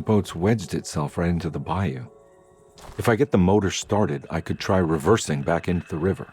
boat's wedged itself right into the bayou. If I get the motor started, I could try reversing back into the river.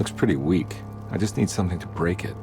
Looks pretty weak. I just need something to break it.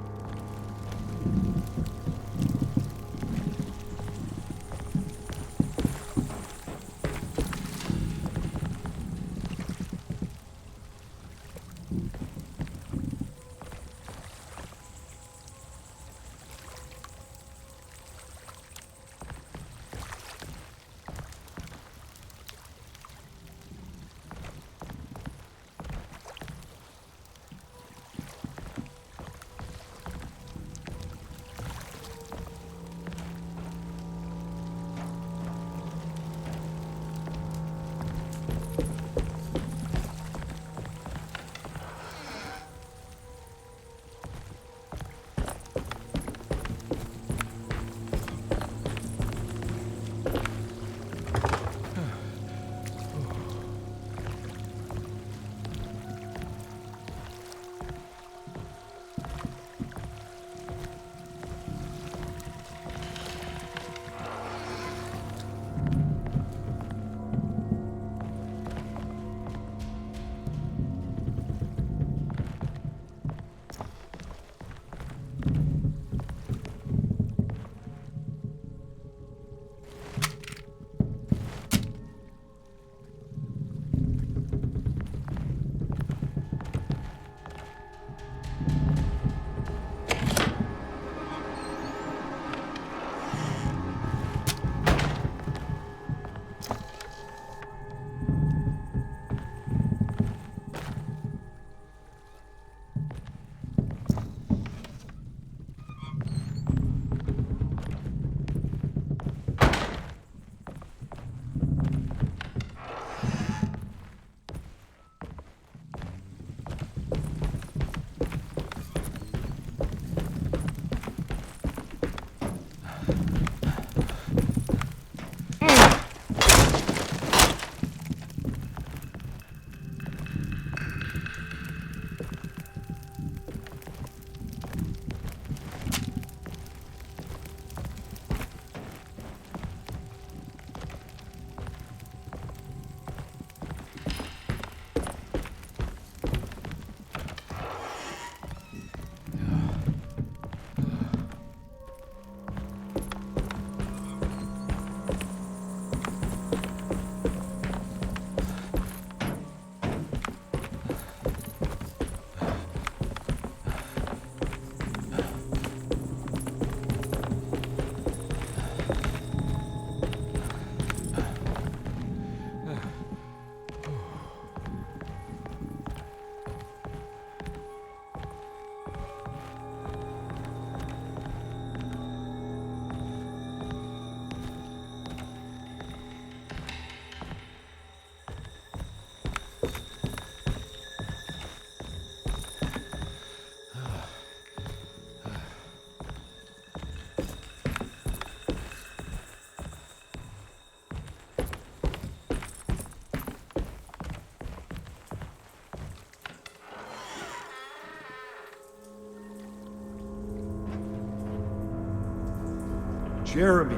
Jeremy,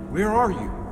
where are you?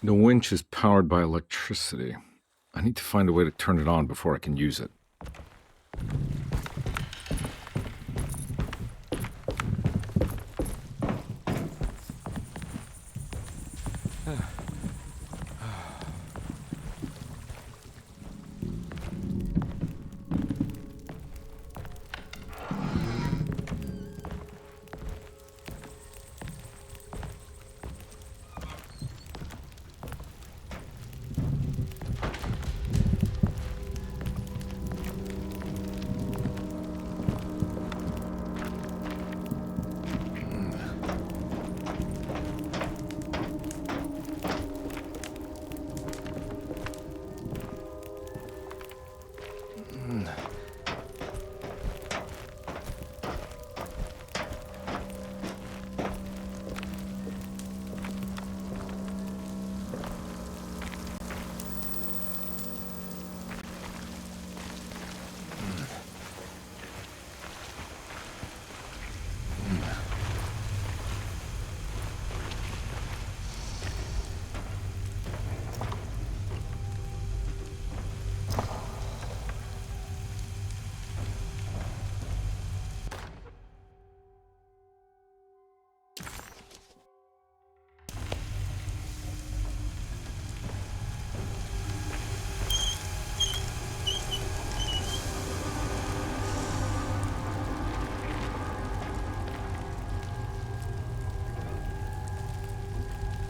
The winch is powered by electricity. I need to find a way to turn it on before I can use it.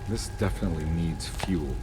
This definitely needs fuel.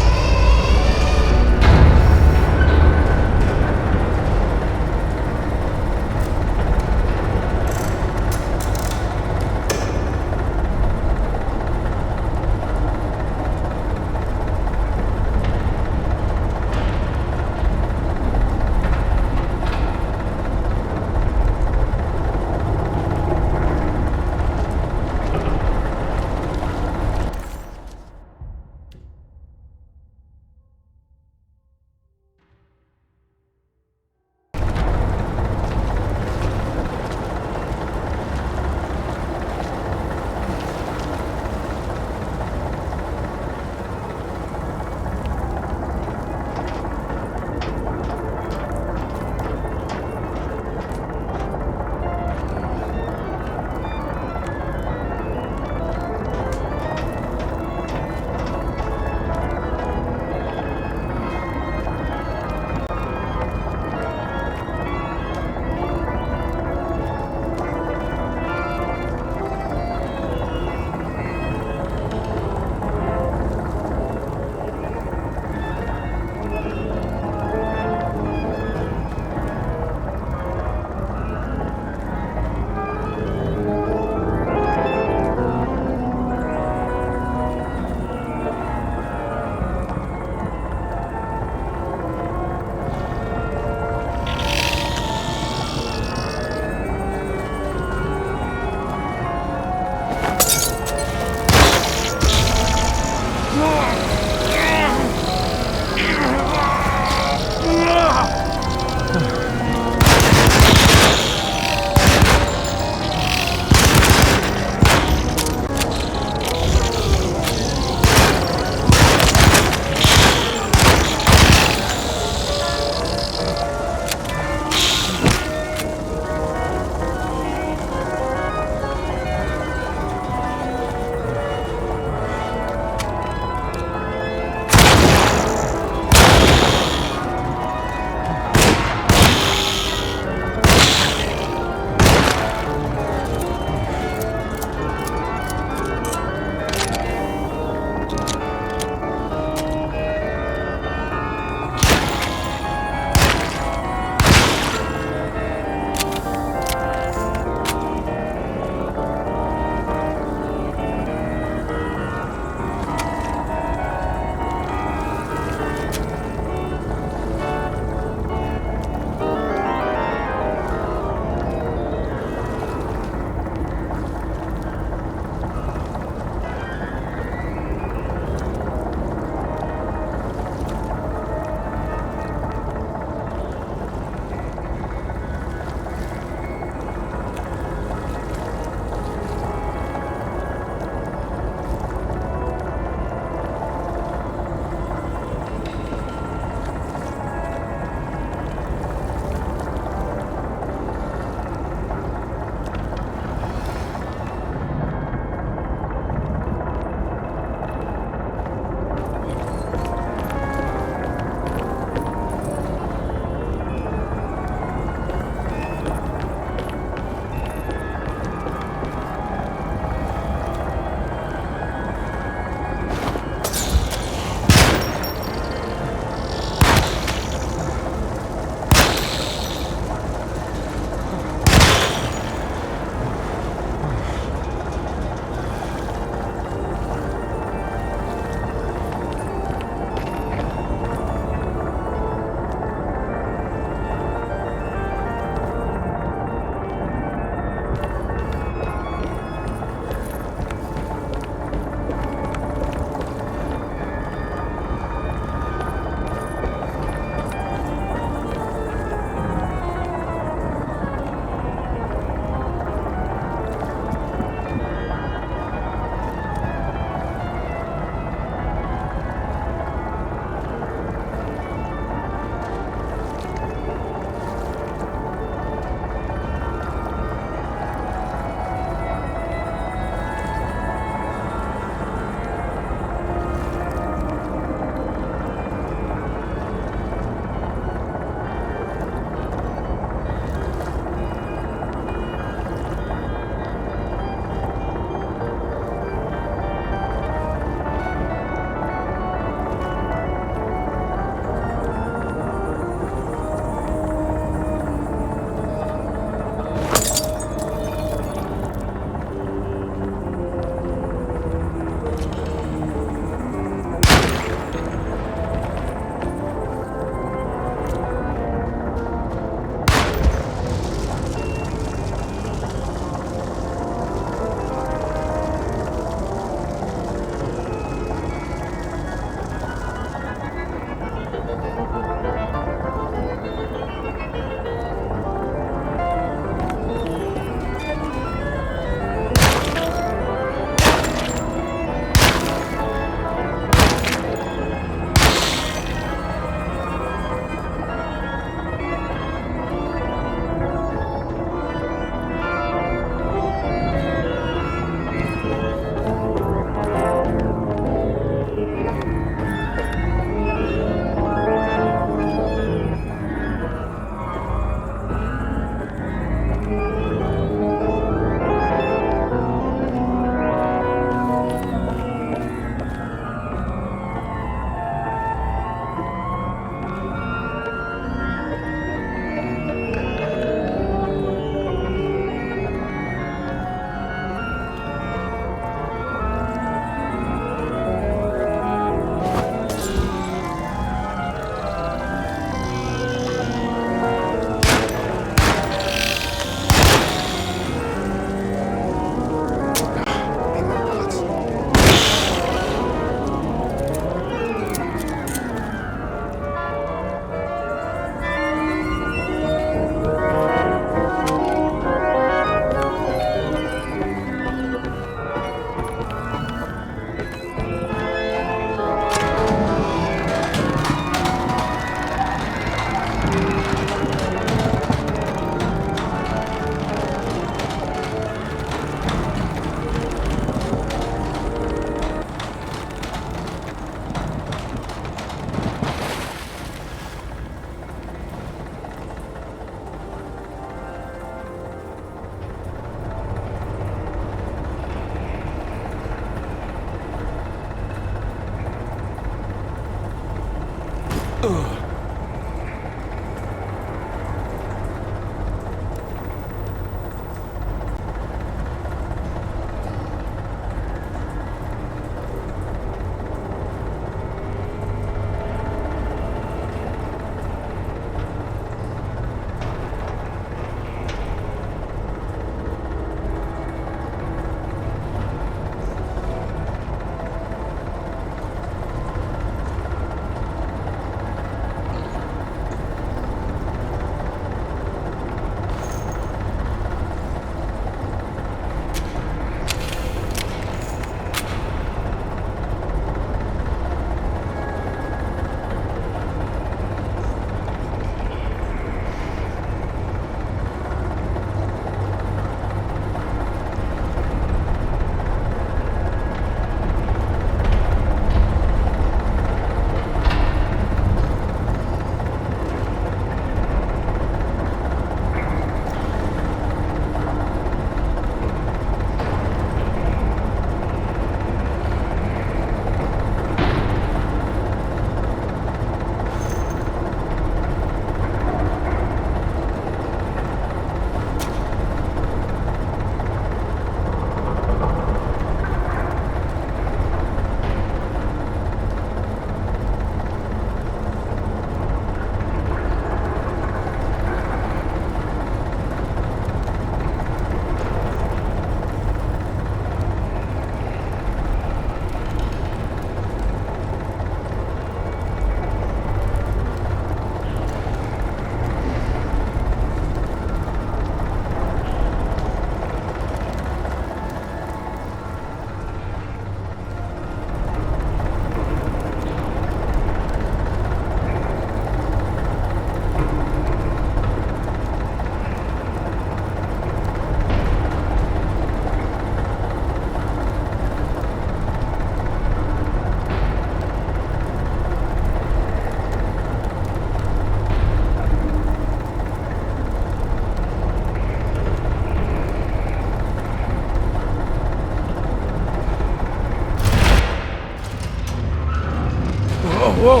Whoa!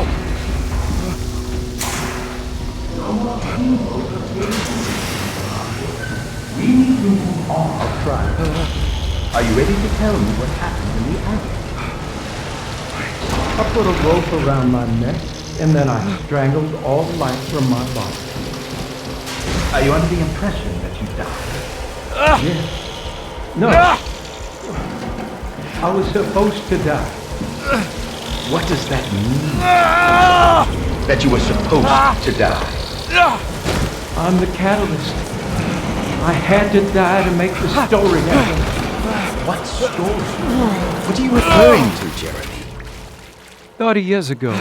We need to move on our trial. Are you ready to tell me what happened in the attic? I put a rope around my neck, and then I strangled all the life from my body. Are you under the impression that you died? Yes. No. I was supposed to die. What does that mean? That you were supposed to die? I'm the catalyst. I had to die to make the story happen. What story? What are you referring to, Jeremy? 30 years ago,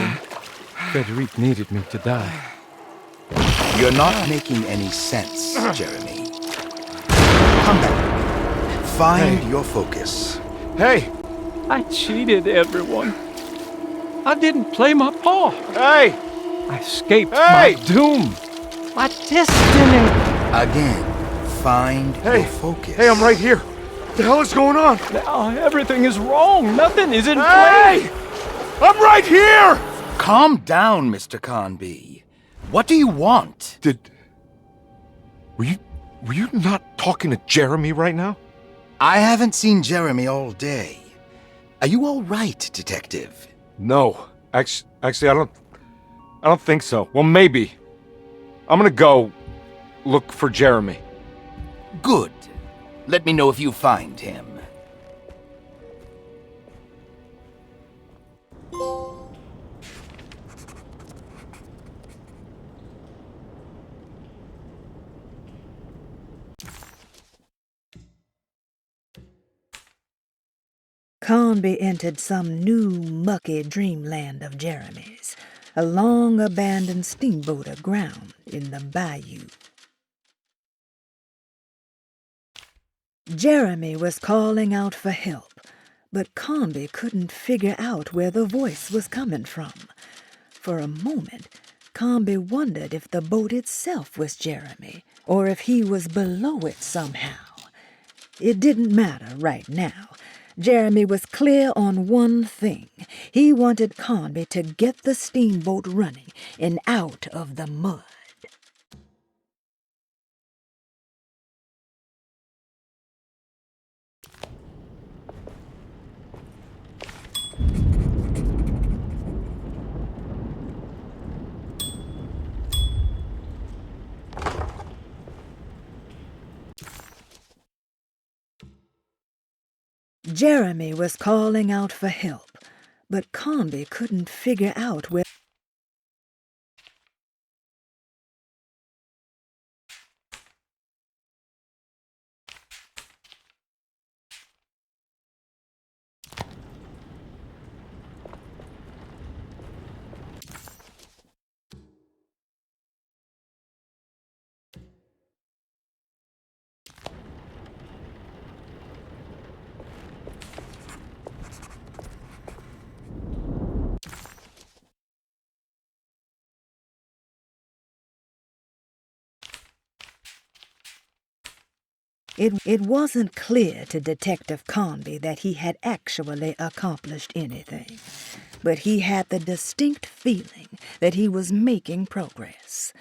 Frederic needed me to die. You're not making any sense, Jeremy. Come back. Find your focus. Hey! I cheated everyone. I didn't play my part. Hey! I escaped Hey! my doom. My destiny. Again, find Hey! your focus. Hey, I'm right here. What the hell is going on? Now everything is wrong. Nothing is in Hey! I'm right here! Calm down, Mr. Conby. What do you want? Were you not talking to Jeremy right now? I haven't seen Jeremy all day. Are you all right, Detective? No. Actually, I don't think so. Well, maybe. I'm gonna go look for Jeremy. Good. Let me know if you find him. Conby entered some new, mucky dreamland of Jeremy's, a long-abandoned steamboat aground in the bayou. Jeremy was calling out for help, but Conby couldn't figure out where the voice was coming from. For a moment, Conby wondered if the boat itself was Jeremy, or if he was below it somehow. It didn't matter right now. Jeremy was clear on one thing. He wanted Conby to get the steamboat running and out of the mud. Jeremy was calling out for help, but Conby couldn't figure out where. It wasn't clear to Detective Conby that he had actually accomplished anything, but he had the distinct feeling that he was making progress.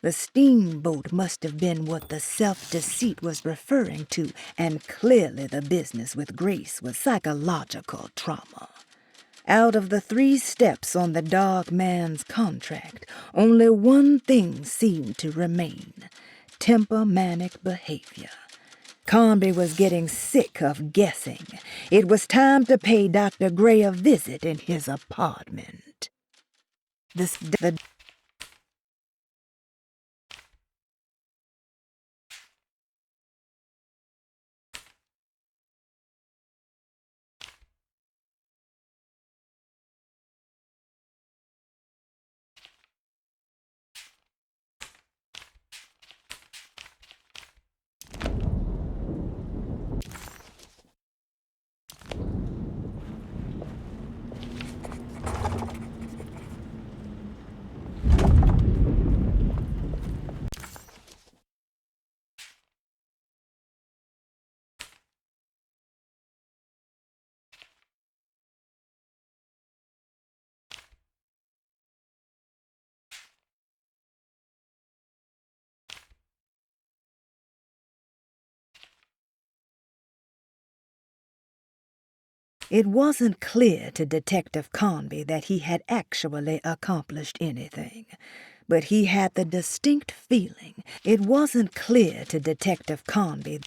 The steamboat must have been what the self-deceit was referring to, and clearly the business with Grace was psychological trauma. Out of the 3 steps on the dog man's contract, only one thing seemed to remain: temperamental behavior. Conby was getting sick of guessing. It was time to pay Dr. Gray a visit in his apartment. It wasn't clear to Detective Conby that he had actually accomplished anything, but he had the distinct feeling. It wasn't clear to Detective Conby.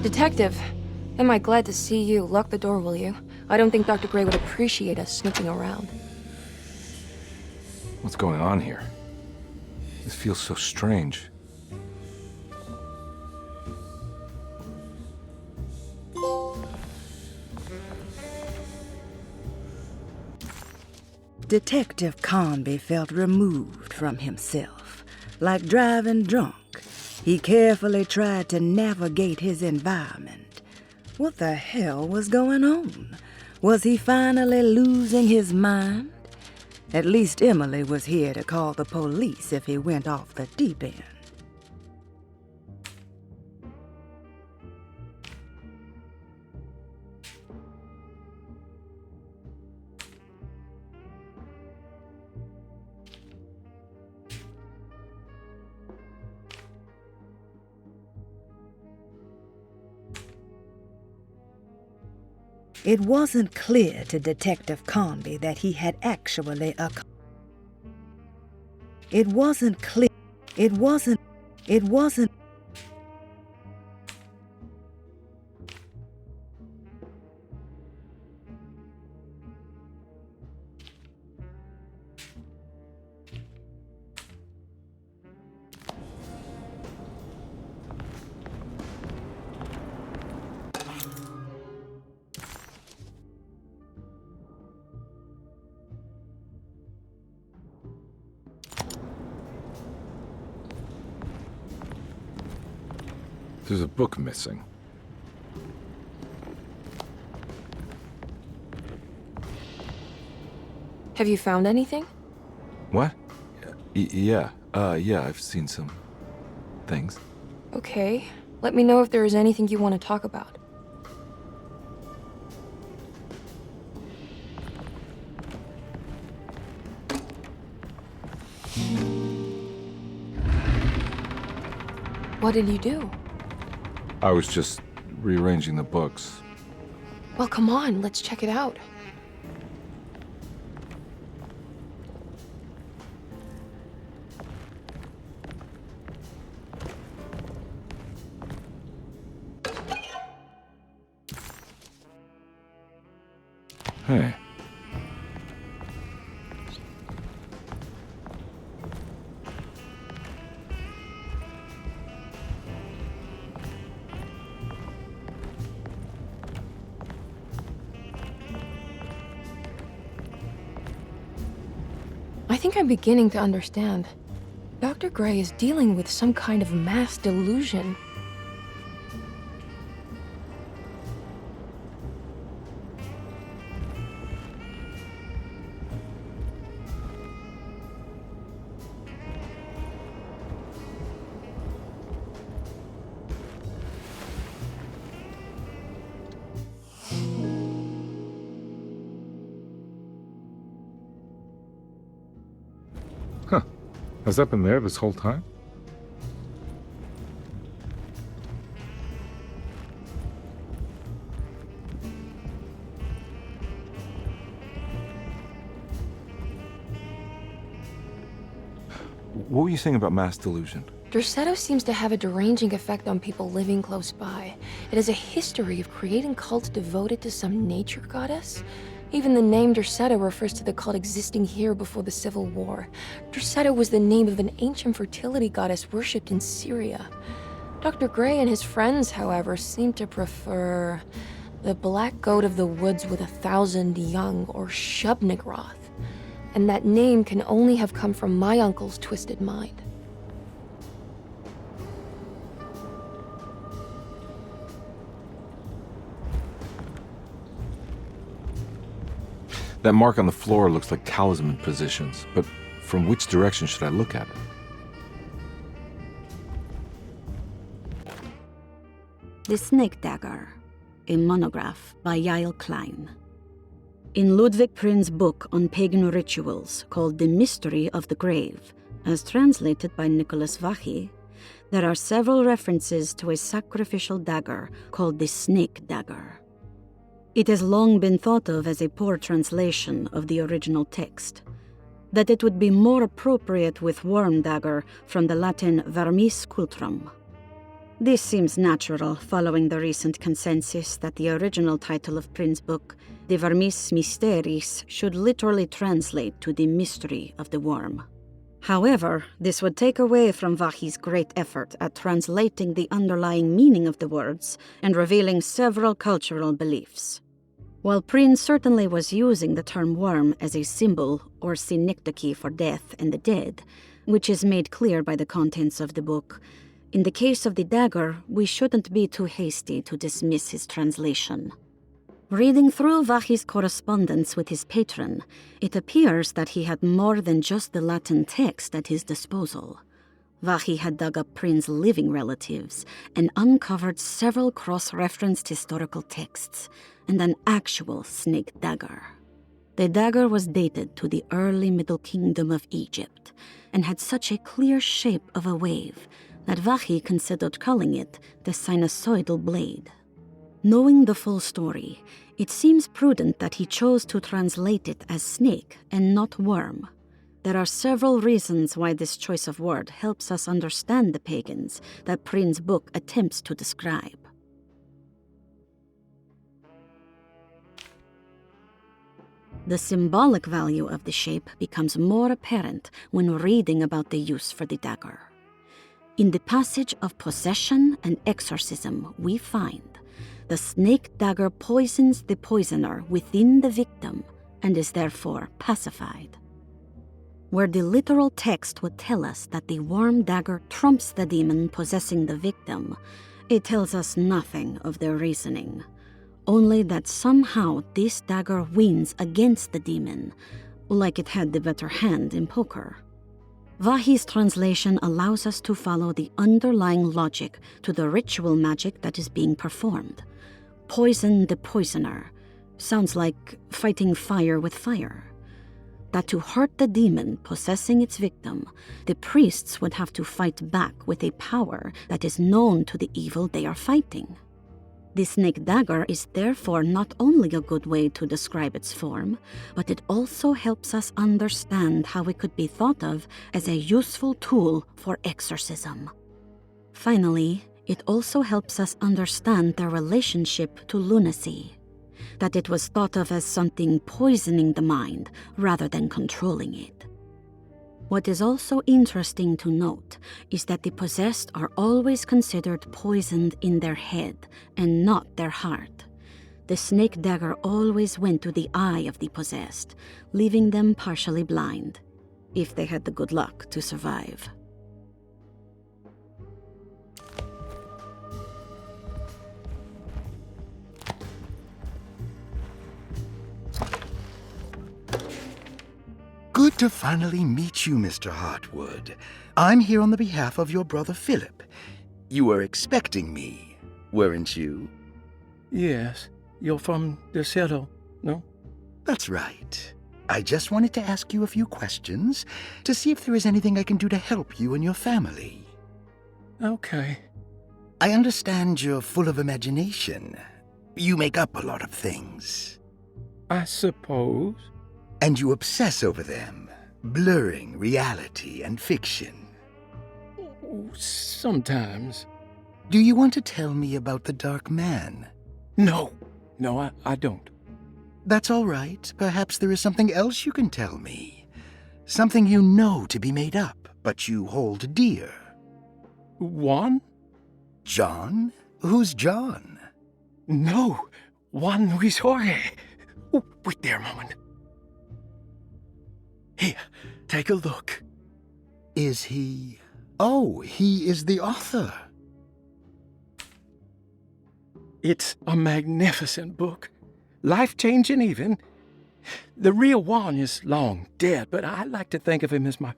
Detective, am I glad to see you. Lock the door, will you? I don't think Dr. Gray would appreciate us snooping around. What's going on here? This feels so strange. Detective Conby felt removed from himself. Like driving drunk, he carefully tried to navigate his environment. What the hell was going on? Was he finally losing his mind? At least Emily was here to call the police if he went off the deep end. It wasn't clear to Detective Conby that he had actually It wasn't clear. It wasn't. There's a book missing. Have you found anything? What? Yeah, I've seen some things. Okay. Let me know if there is anything you want to talk about. What did you do? I was just rearranging the books. Well, come on, let's check it out. Hey. I think I'm beginning to understand. Dr. Gray is dealing with some kind of mass delusion. Huh. Has that been there this whole time? What were you saying about mass delusion? Derceto seems to have a deranging effect on people living close by. It has a history of creating cults devoted to some nature goddess. Even the name Derceto refers to the cult existing here before the Civil War. Derceto was the name of an ancient fertility goddess worshipped in Syria. Dr. Gray and his friends, however, seem to prefer the black goat of the woods with 1,000 young, or Shub-Nigroth. And that name can only have come from my uncle's twisted mind. That mark on the floor looks like talisman positions, but from which direction should I look at it? The Snake Dagger, a monograph by Yael Klein. In Ludwig Prin's book on pagan rituals called The Mystery of the Grave, as translated by Nicholas Vachy, there are several references to a sacrificial dagger called the Snake Dagger. It has long been thought of as a poor translation of the original text, that it would be more appropriate with worm dagger from the Latin vermis cultrum. This seems natural following the recent consensus that the original title of Prin's book, De Vermis Mysteris, should literally translate to The Mystery of the Worm. However, this would take away from Vahí's great effort at translating the underlying meaning of the words and revealing several cultural beliefs. While Prin certainly was using the term worm as a symbol or synecdoche for death and the dead, which is made clear by the contents of the book, in the case of the dagger, we shouldn't be too hasty to dismiss his translation. Reading through Vahí's correspondence with his patron, it appears that he had more than just the Latin text at his disposal. Vahí had dug up Prin's living relatives and uncovered several cross-referenced historical texts and an actual snake dagger. The dagger was dated to the early Middle Kingdom of Egypt and had such a clear shape of a wave that Vahí considered calling it the sinusoidal blade. Knowing the full story, it seems prudent that he chose to translate it as snake and not worm. There are several reasons why this choice of word helps us understand the pagans that Prin's book attempts to describe. The symbolic value of the shape becomes more apparent when reading about the use for the dagger. In the passage of possession and exorcism, we find the snake dagger poisons the poisoner within the victim and is therefore pacified. Where the literal text would tell us that the worm dagger trumps the demon possessing the victim, it tells us nothing of their reasoning, only that somehow this dagger wins against the demon, like it had the better hand in poker. Vahí's translation allows us to follow the underlying logic to the ritual magic that is being performed. Poison the poisoner sounds like fighting fire with fire. That to hurt the demon possessing its victim, the priests would have to fight back with a power that is known to the evil they are fighting. The snake dagger is therefore not only a good way to describe its form, but it also helps us understand how it could be thought of as a useful tool for exorcism. Finally, it also helps us understand their relationship to lunacy, that it was thought of as something poisoning the mind rather than controlling it. What is also interesting to note is that the possessed are always considered poisoned in their head and not their heart. The snake dagger always went to the eye of the possessed, leaving them partially blind, if they had the good luck to survive. Good to finally meet you, Mr. Hartwood. I'm here on the behalf of your brother Philip. You were expecting me, weren't you? Yes, you're from the Citadel, no? That's right. I just wanted to ask you a few questions to see if there is anything I can do to help you and your family. Okay. I understand you're full of imagination. You make up a lot of things. I suppose. And you obsess over them, blurring reality and fiction. Sometimes. Do you want to tell me about the Dark Man? No, I don't. That's all right. Perhaps there is something else you can tell me. Something you know to be made up, but you hold dear. Juan? John? Who's John? No, Juan Luis Jorge. Oh, wait there a moment. Here, take a look. Is he... Oh, he is the author. It's a magnificent book. Life-changing even. The real Juan is long dead, but I like to think of him as my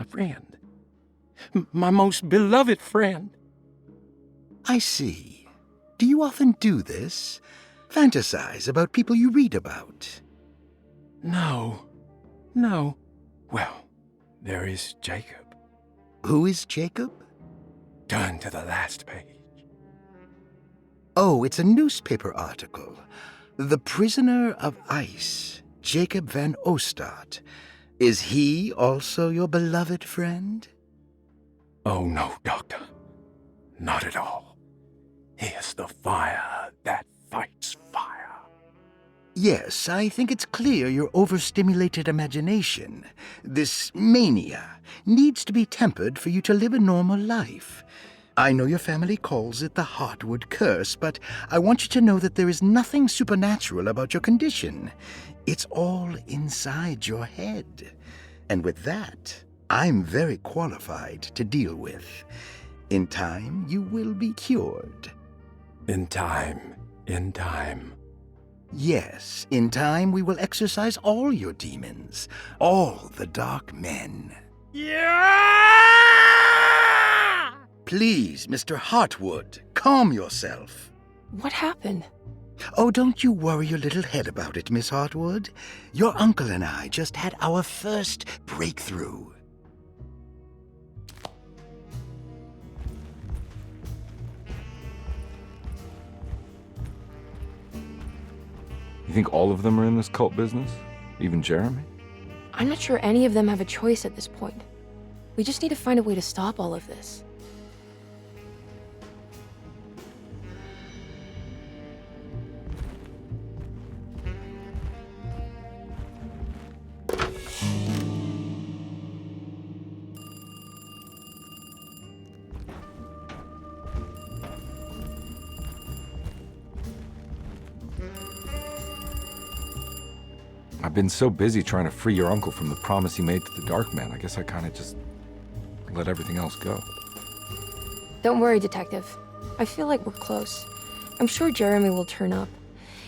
friend. My most beloved friend. I see. Do you often do this? Fantasize about people you read about? No. Well, there is Jacob. Who is Jacob? Turn to the last page. Oh, it's a newspaper article. The Prisoner of Ice, Jacob van Ostad. Is he also your beloved friend? Oh, no, Doctor. Not at all. He is the fire that fights fire. Yes, I think it's clear your overstimulated imagination, this mania, needs to be tempered for you to live a normal life. I know your family calls it the Heartwood Curse, but I want you to know that there is nothing supernatural about your condition. It's all inside your head. And with that, I'm very qualified to deal with. In time, you will be cured. In time. Yes, in time we will exorcise all your demons, all the dark men. Yeah! Please, Mr. Heartwood, calm yourself. What happened? Oh, don't you worry your little head about it, Miss Heartwood. Your uncle and I just had our first breakthrough. You think all of them are in this cult business? Even Jeremy? I'm not sure any of them have a choice at this point. We just need to find a way to stop all of this. I've been so busy trying to free your uncle from the promise he made to the Dark Man, I guess I kind of just let everything else go. Don't worry, Detective. I feel like we're close. I'm sure Jeremy will turn up.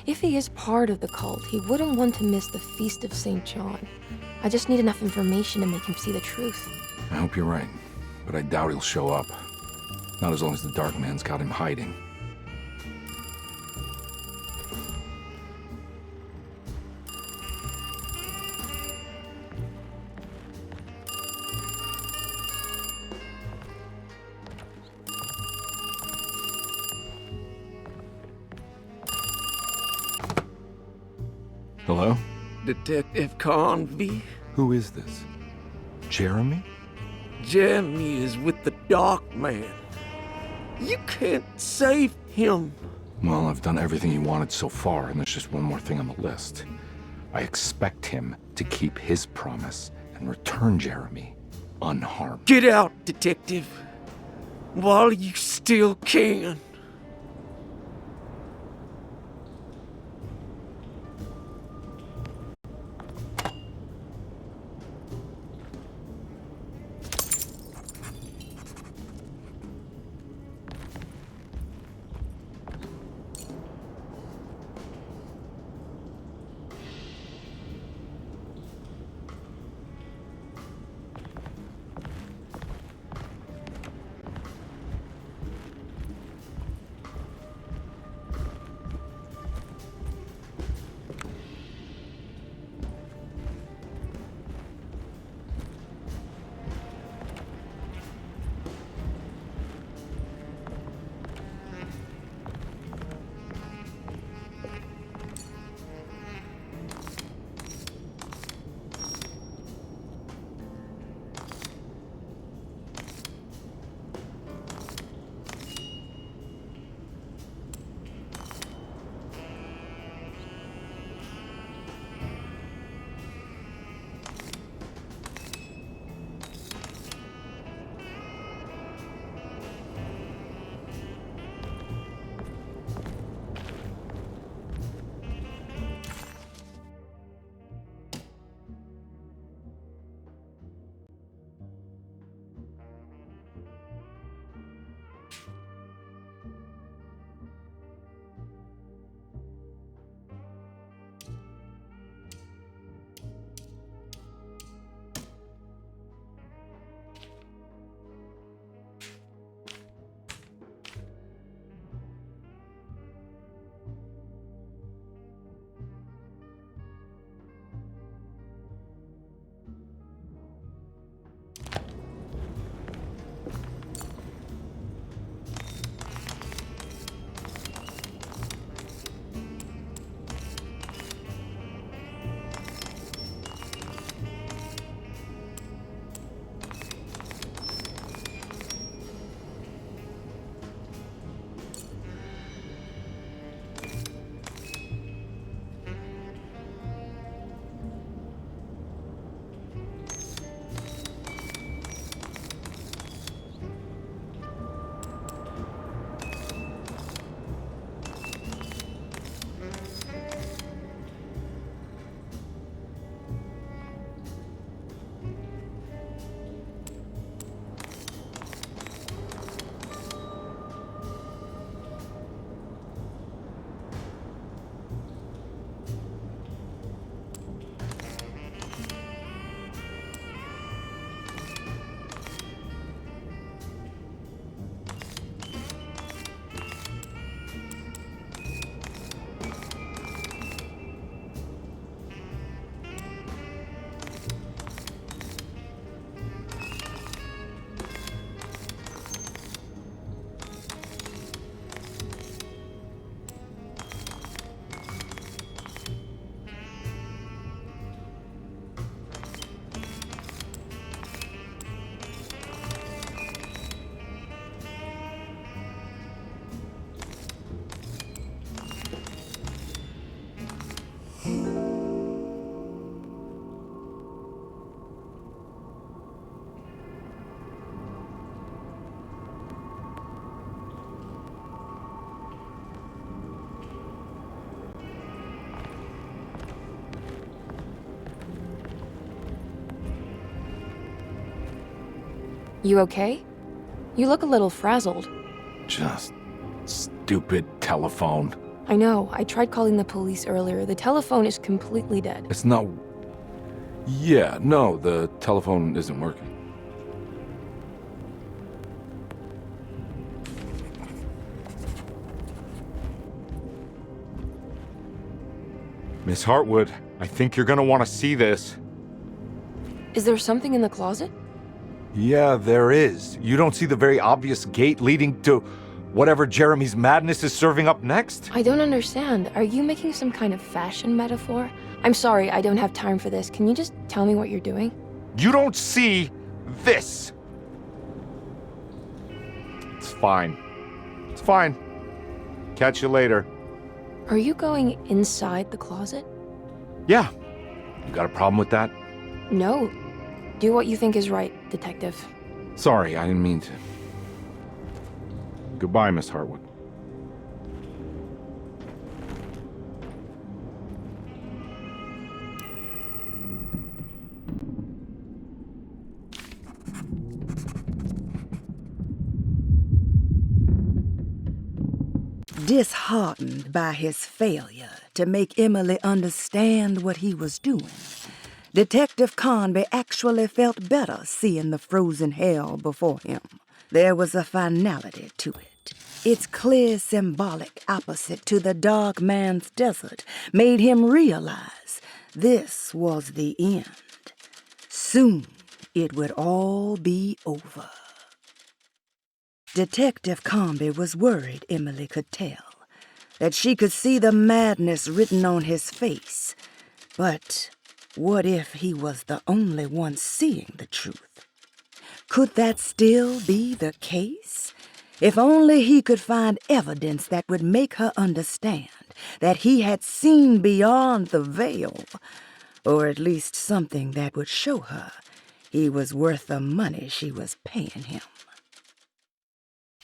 If he is part of the cult, he wouldn't want to miss the Feast of St. John. I just need enough information to make him see the truth. I hope you're right, but I doubt he'll show up. Not as long as the Dark Man's got him hiding. Hello? Detective Convey? Who is this? Jeremy? Jeremy is with the Dark Man. You can't save him. Well, I've done everything he wanted so far, and there's just one more thing on the list. I expect him to keep his promise and return Jeremy unharmed. Get out, Detective, while you still can. You okay? You look a little frazzled. Just stupid telephone. I know. I tried calling the police earlier. The telephone is completely dead. It's not... Yeah, no, the telephone isn't working. Miss Hartwood, I think you're gonna want to see this. Is there something in the closet? Yeah, there is. You don't see the very obvious gate leading to whatever Jeremy's madness is serving up next? I don't understand. Are you making some kind of fashion metaphor? I'm sorry, I don't have time for this. Can you just tell me what you're doing? You don't see this. It's fine. It's fine. Catch you later. Are you going inside the closet? Yeah. You got a problem with that? No. Do what you think is right, Detective. Sorry, I didn't mean to. Goodbye, Miss Hartwood. Disheartened by his failure to make Emily understand what he was doing, Detective Conby actually felt better seeing the frozen hell before him. There was a finality to it. Its clear symbolic opposite to the dark man's desert made him realize this was the end. Soon it would all be over. Detective Conby was worried Emily could tell, that she could see the madness written on his face. But what if he was the only one seeing the truth? Could that still be the case? If only he could find evidence that would make her understand that he had seen beyond the veil, or at least something that would show her he was worth the money she was paying him.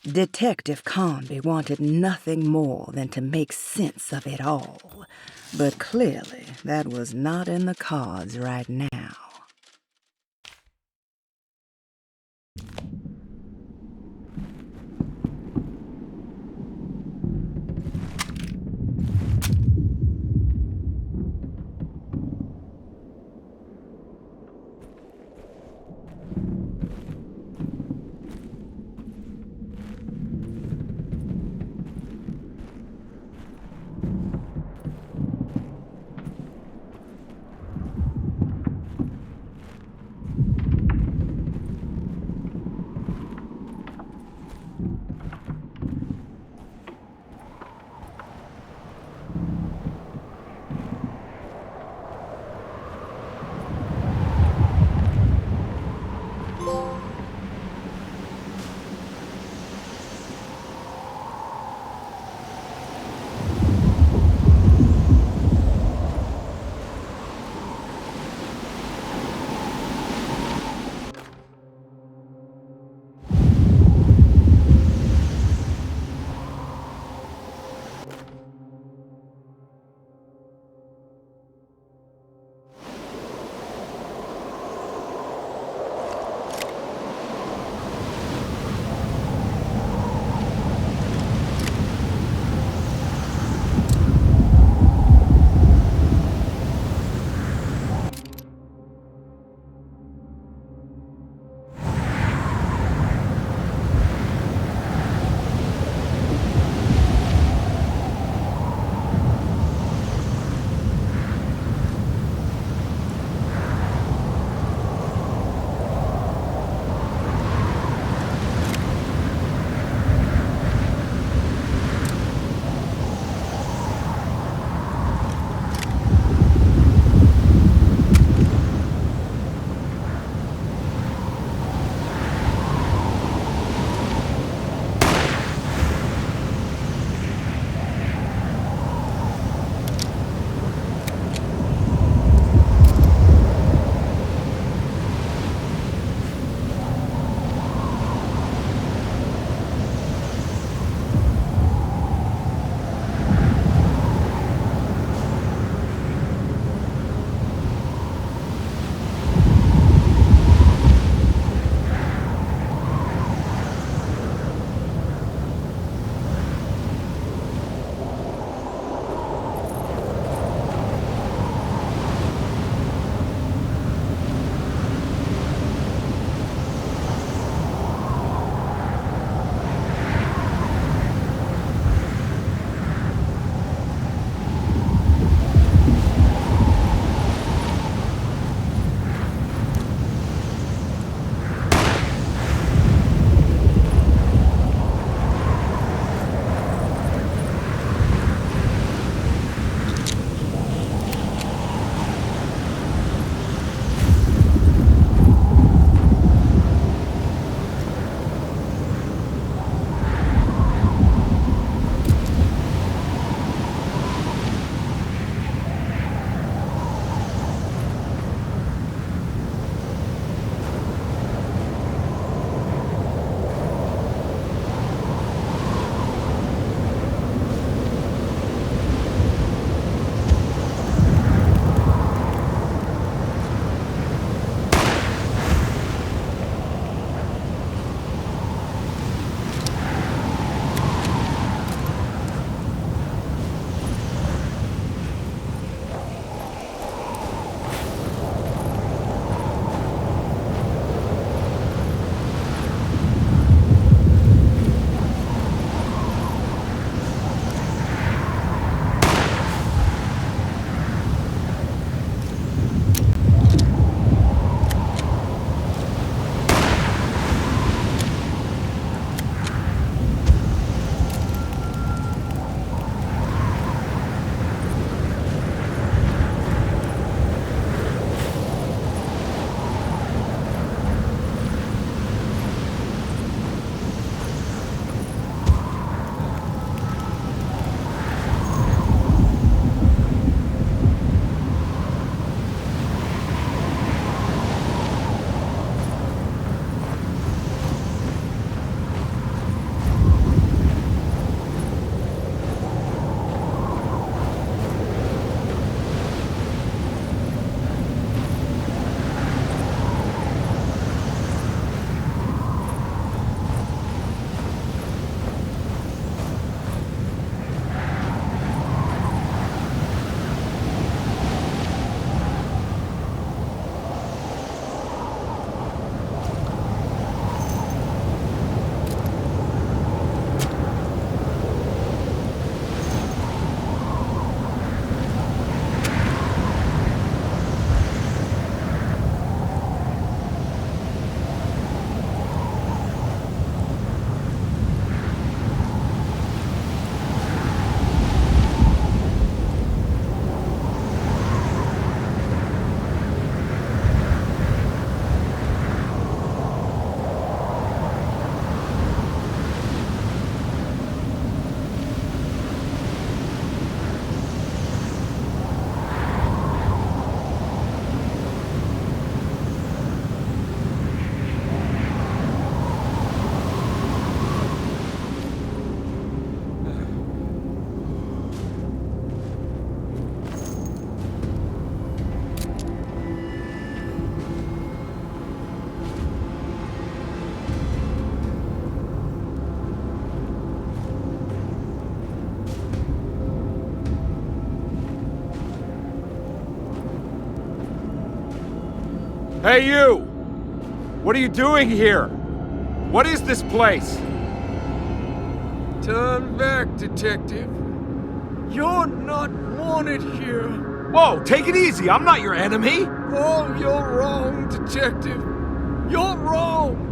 Detective Conby wanted nothing more than to make sense of it all, but clearly that was not in the cards right now. Hey, you! What are you doing here? What is this place? Turn back, Detective. You're not wanted here. Whoa, take it easy. I'm not your enemy. Oh, you're wrong, Detective. You're wrong.